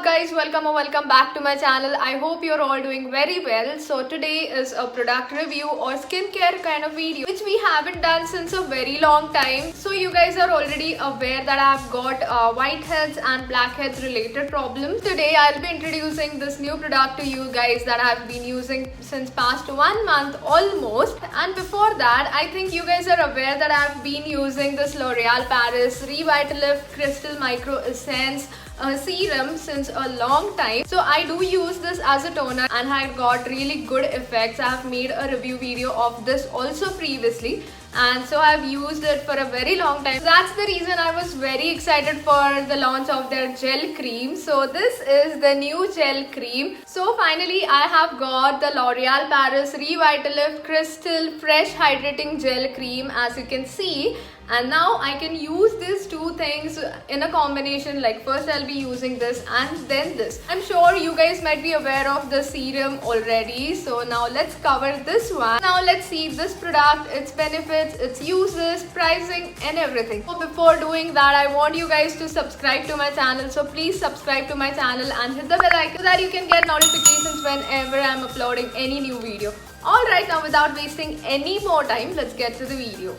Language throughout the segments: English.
up guys, welcome or welcome back to my channel. I hope you're all doing very well. So today is a product review or skincare kind of video which we haven't done since a very long time. So you guys are already aware that I've got whiteheads and blackheads related problems. Today I'll be introducing this new product to you guys that I've been using since past 1 month almost. And before that, I think you guys are aware that I've been using this L'Oreal Paris Revitalift Crystal Micro Essence serum since a long time. So I do use this as a toner and I got really good effects. I have made a review video of this also previously, and so I've used it for a very long time. That's the reason I was very excited for the launch of their gel cream. So this is the new gel cream. So finally I have got the L'Oreal Paris Revitalift Crystal Fresh Hydrating Gel Cream, as you can see. And now I can use these two things in a combination. Like first I'll be using this and then this. I'm sure you guys might be aware of the serum already. So now let's cover this one. Now let's see this product, its benefits, its uses, pricing and everything. So before doing that, I want you guys to subscribe to my channel. So please subscribe to my channel and hit the bell icon so that you can get notifications whenever I'm uploading any new video. Alright, now without wasting any more time, let's get to the video.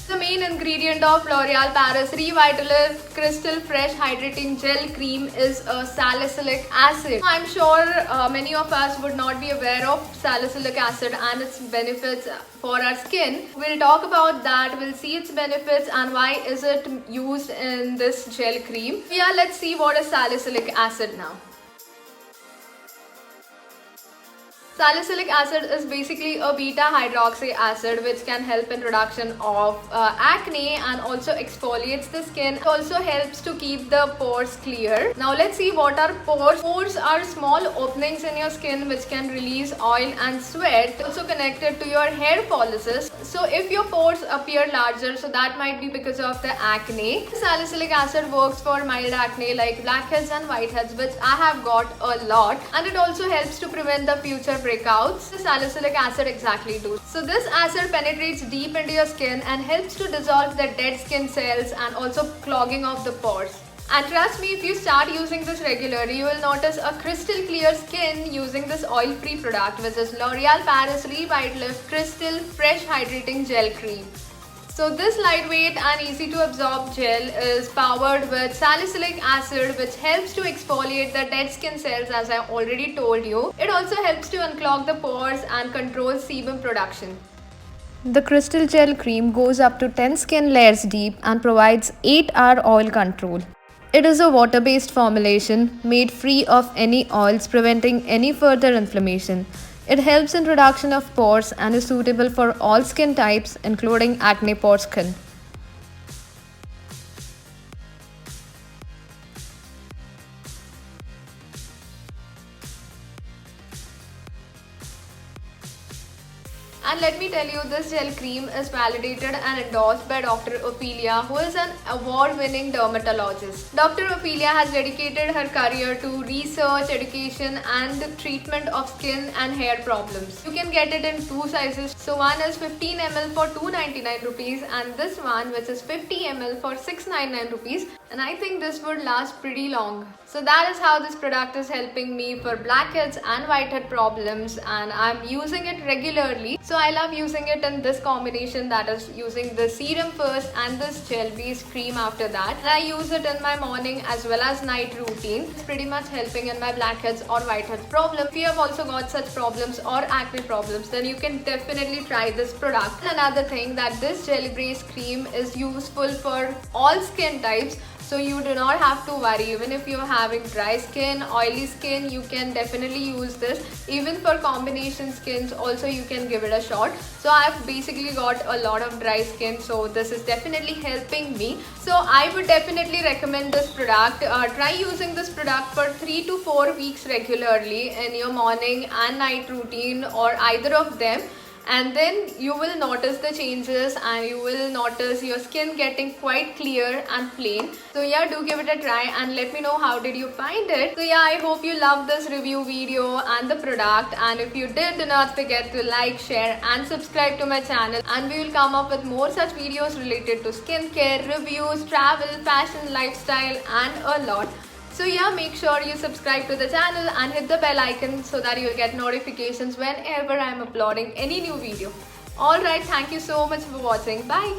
The main ingredient of L'Oreal Paris Revitalift Crystal Fresh Hydrating Gel Cream is salicylic acid. I'm sure many of us would not be aware of salicylic acid and its benefits for our skin. We'll talk about that, we'll see its benefits and why is it used in this gel cream. Yeah, let's see what is salicylic acid now. Salicylic acid is basically a beta hydroxy acid which can help in reduction of acne and also exfoliates the skin. It also helps to keep the pores clear. Now let's see what are pores. Pores are small openings in your skin which can release oil and sweat. Also connected to your hair follicles. So if your pores appear larger, so that might be because of the acne. Salicylic acid works for mild acne like blackheads and whiteheads, which I have got a lot, and it also helps to prevent the future breakouts. The salicylic acid exactly do. So this acid penetrates deep into your skin and helps to dissolve the dead skin cells and also clogging of the pores. And trust me, if you start using this regularly, you will notice a crystal clear skin using this oil-free product, which is L'Oreal Paris Revitalift Crystal Fresh Hydrating Gel Cream. So this lightweight and easy to absorb gel is powered with salicylic acid, which helps to exfoliate the dead skin cells, as I already told you. It also helps to unclog the pores and control sebum production. The crystal gel cream goes up to 10 skin layers deep and provides 8-hour oil control. It is a water-based formulation made free of any oils, preventing any further inflammation. It helps in reduction of pores and is suitable for all skin types, including acne-prone skin. And let me tell you, this gel cream is validated and endorsed by Dr. Ophelia, who is an award-winning dermatologist. Dr. Ophelia has dedicated her career to research, education and the treatment of skin and hair problems. You can get it in two sizes. So one is 15 ml for 299 rupees and this one, which is 50 ml for 699 rupees. And I think this would last pretty long. So that is how this product is helping me for blackheads and whitehead problems, and I'm using it regularly. So I love using it in this combination, that is using the serum first and this gel based cream after that. And I use it in my morning as well as night routine. It's pretty much helping in my blackheads or whiteheads problem. If you have also got such problems or acne problems, then you can definitely try this product. And another thing, that this gel based cream is useful for all skin types. So you do not have to worry. Even if you're having dry skin, oily skin, you can definitely use this. Even for combination skins also you can give it a shot. So I've basically got a lot of dry skin, so this is definitely helping me. So I would definitely recommend this product. Try using this product for 3 to 4 weeks regularly in your morning and night routine, or either of them. And then you will notice the changes and you will notice your skin getting quite clear and plain. So yeah, do give it a try and let me know how did you find it. So yeah, I hope you loved this review video and the product, and if you did, do not forget to like, share and subscribe to my channel, and we will come up with more such videos related to skincare, reviews, travel, fashion, lifestyle and a lot. So yeah, make sure you subscribe to the channel and hit the bell icon so that you'll get notifications whenever I'm uploading any new video. Alright, thank you so much for watching. Bye.